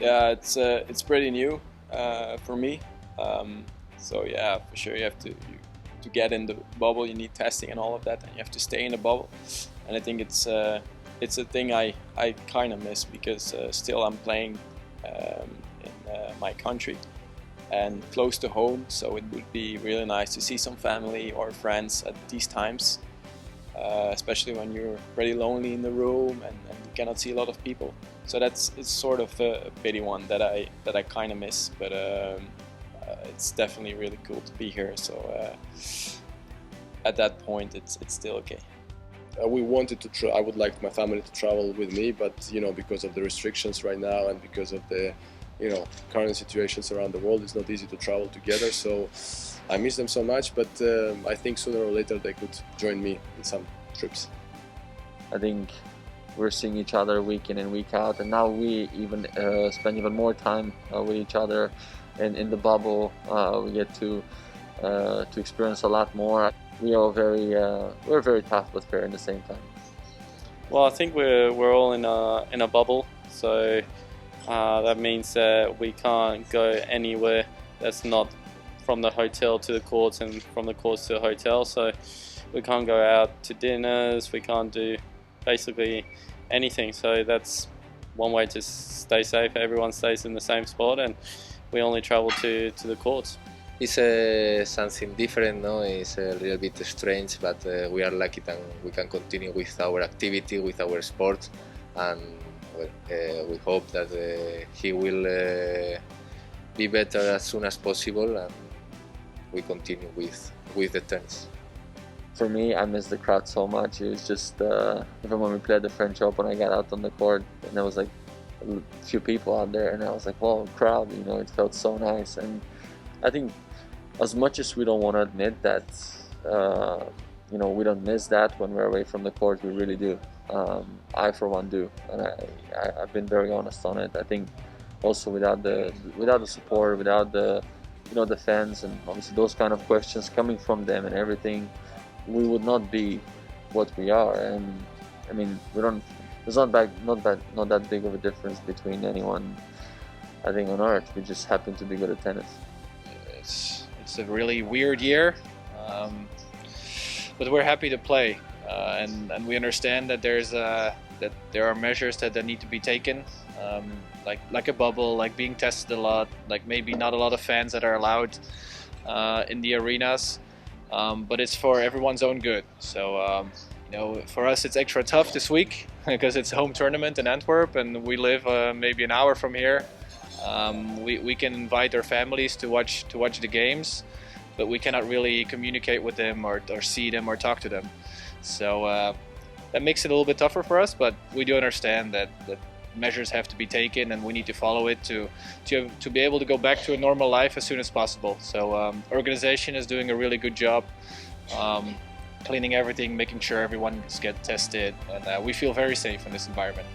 Yeah, it's pretty new for me. So yeah, for sure to get in the bubble, you need testing and all of that, and you have to stay in the bubble. And I think it's a thing I kind of miss because still I'm playing in my country and close to home. So it would be really nice to see some family or friends at these times, especially when you're pretty lonely in the room and you cannot see a lot of people. So it's sort of a pity one that I kind of miss, but it's definitely really cool to be here. So at that point, it's still okay. We wanted to. I would like my family to travel with me, but because of the restrictions right now and because of the, current situations around the world, it's not easy to travel together. So I miss them so much, but I think sooner or later they could join me in some trips. I think we're seeing each other week in and week out, and now we even spend even more time with each other in the bubble. We get to experience a lot more. We are we're very tough but fair at the same time. Well, I think we're all in a bubble, so that means that we can't go anywhere that's not from the hotel to the courts and from the courts to the hotel. So we can't go out to dinners. We can't do basically anything. So that's one way to stay safe. Everyone stays in the same spot, and we only travel to the courts. It's something different, no? It's a little bit strange, but we are lucky that we can continue with our activity, with our sport, and we hope that he will be better as soon as possible, and we continue with the tennis. For me, I miss the crowd so much. It was just even when we played the French Open, I got out on the court and there was like a few people out there, and I was like, "Whoa, crowd!" It felt so nice. And I think, as much as we don't want to admit that, we don't miss that when we're away from the court, we really do. I, for one, do, and I've been very honest on it. I think also without the support, without the the fans, and obviously those kind of questions coming from them and everything, we would not be what we are. And I mean, we don't. There's not that big of a difference between anyone, I think, on earth. We just happen to be good at tennis. It's a really weird year, but we're happy to play, and we understand that that there are measures that need to be taken, like a bubble, like being tested a lot, like maybe not a lot of fans that are allowed in the arenas, but it's for everyone's own good. So for us it's extra tough this week because it's a home tournament in Antwerp, and we live maybe an hour from here. We can invite our families to watch the games, but we cannot really communicate with them or see them or talk to them. So that makes it a little bit tougher for us, but we do understand that measures have to be taken and we need to follow it to be able to go back to a normal life as soon as possible. So organization is doing a really good job cleaning everything, making sure everyone gets tested, and we feel very safe in this environment.